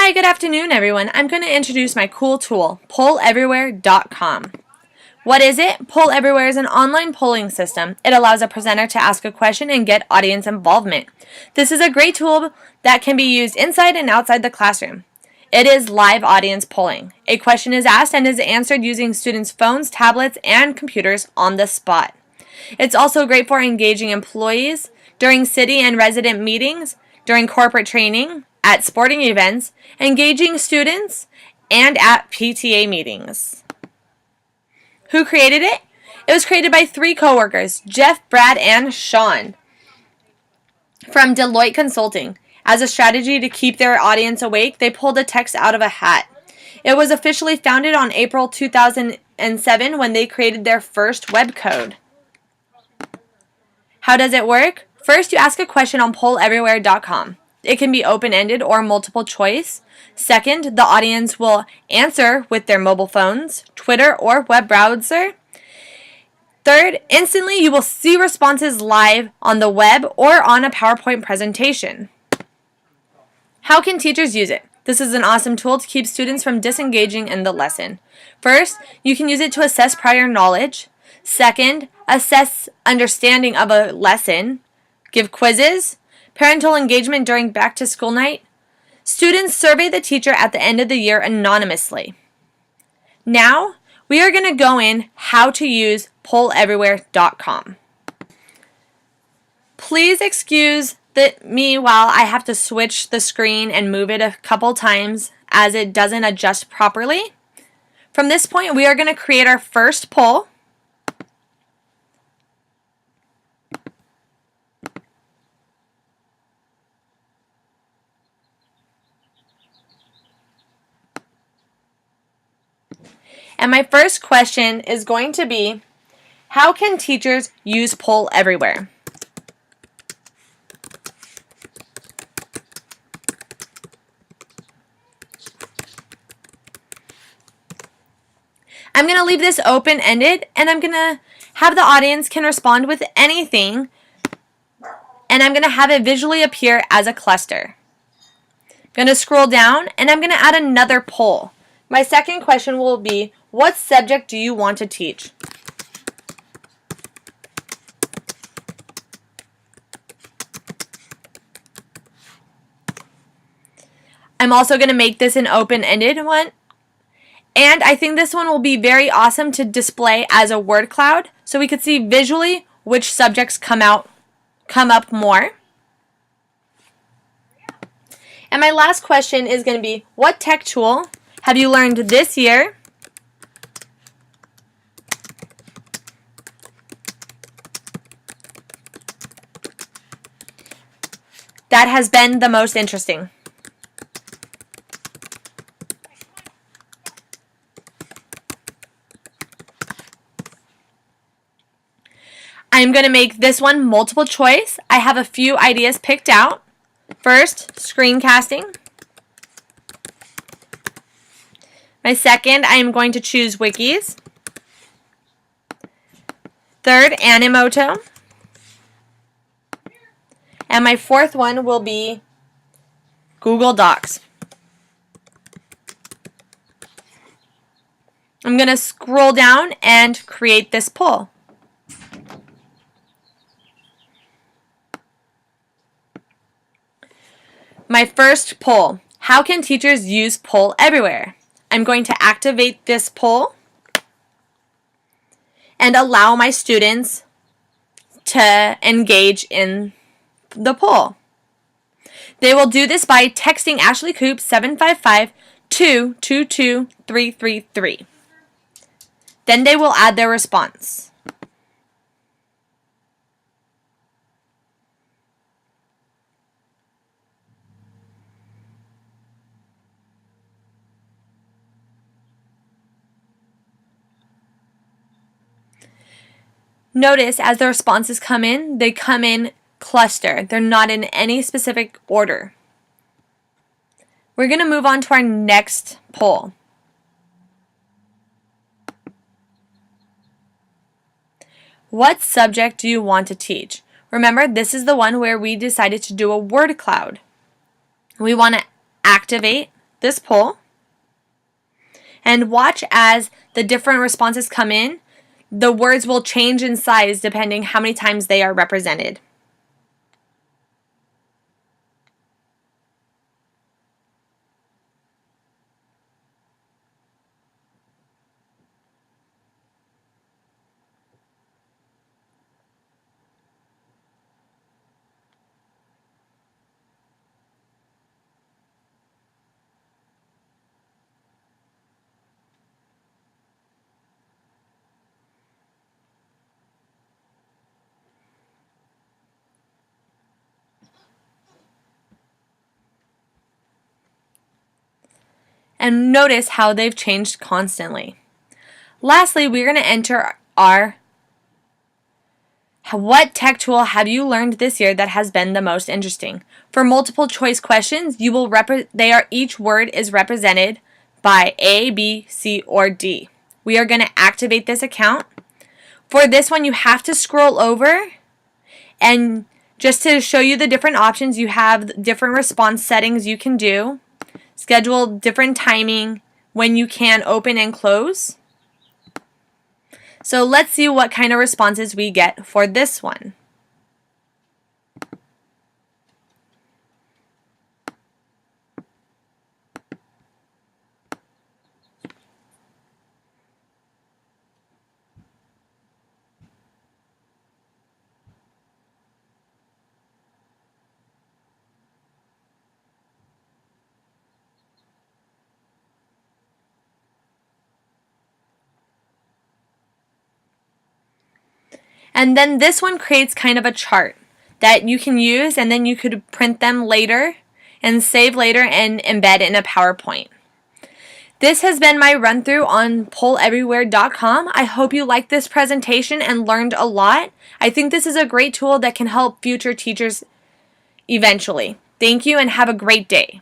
Hi, good afternoon, everyone. I'm going to introduce my cool tool, polleverywhere.com. What is it? Poll Everywhere is an online polling system. It allows a presenter to ask a question and get audience involvement. This is a great tool that can be used inside and outside the classroom. It is live audience polling. A question is asked and is answered using students' phones, tablets, and computers on the spot. It's also great for engaging employees during city and resident meetings, during corporate training, at sporting events, engaging students, and at PTA meetings. Who created it? It was created by 3 coworkers, Jeff, Brad, and Sean, from Deloitte Consulting. As a strategy to keep their audience awake, they pulled a text out of a hat. It was officially founded on April 2007 when they created their first web code. How does it work? First, you ask a question on polleverywhere.com. It can be open-ended or multiple choice. Second, the audience will answer with their mobile phones, Twitter, or web browser. Third, instantly you will see responses live on the web or on a PowerPoint presentation. How can teachers use it? This is an awesome tool to keep students from disengaging in the lesson. First, you can use it to assess prior knowledge. Second, assess understanding of a lesson. Give quizzes. Parental engagement during back-to-school night. Students survey the teacher at the end of the year anonymously. Now, we are going to go in how to use polleverywhere.com. Please excuse me while I have to switch the screen and move it a couple times as it doesn't adjust properly. From this point, we are going to create our first poll. And my first question is going to be, how can teachers use Poll Everywhere? I'm going to leave this open-ended, and I'm going to have the audience can respond with anything, and I'm going to have it visually appear as a cluster. I'm going to scroll down, and I'm going to add another poll. My second question will be, what subject do you want to teach? I'm also going to make this an open-ended one. And I think this one will be very awesome to display as a word cloud so we could see visually which subjects come up more. And my last question is going to be, what tech tool have you learned this year that has been the most interesting? I'm going to make this one multiple choice. I have a few ideas picked out. First, screencasting. My second, I am going to choose wikis. Third, Animoto. And my fourth one will be Google Docs. I'm going to scroll down and create this poll. My first poll, how can teachers use Poll Everywhere? I'm going to activate this poll and allow my students to engage in the poll. They will do this by texting Ashley Coop 755-222-333. Then they will add their response. Notice as the responses come in, they come in cluster. They're not in any specific order. We're going to move on to our next poll. What subject do you want to teach? Remember, this is the one where we decided to do a word cloud. We want to activate this poll and watch as the different responses come in. The words will change in size depending how many times they are represented. And notice how they've changed constantly. Lastly, we're going to enter our what tech tool have you learned this year that has been the most interesting? For multiple choice questions, each word is represented by A, B, C, or D. We are going to activate this account. For this one, you have to scroll over, and just to show you the different options, you have different response settings you can do. Schedule different timing when you can open and close. So let's see what kind of responses we get for this one. And then this one creates kind of a chart that you can use, and then you could print them later and save later and embed in a PowerPoint. This has been my run through on polleverywhere.com. I hope you liked this presentation and learned a lot. I think this is a great tool that can help future teachers eventually. Thank you and have a great day.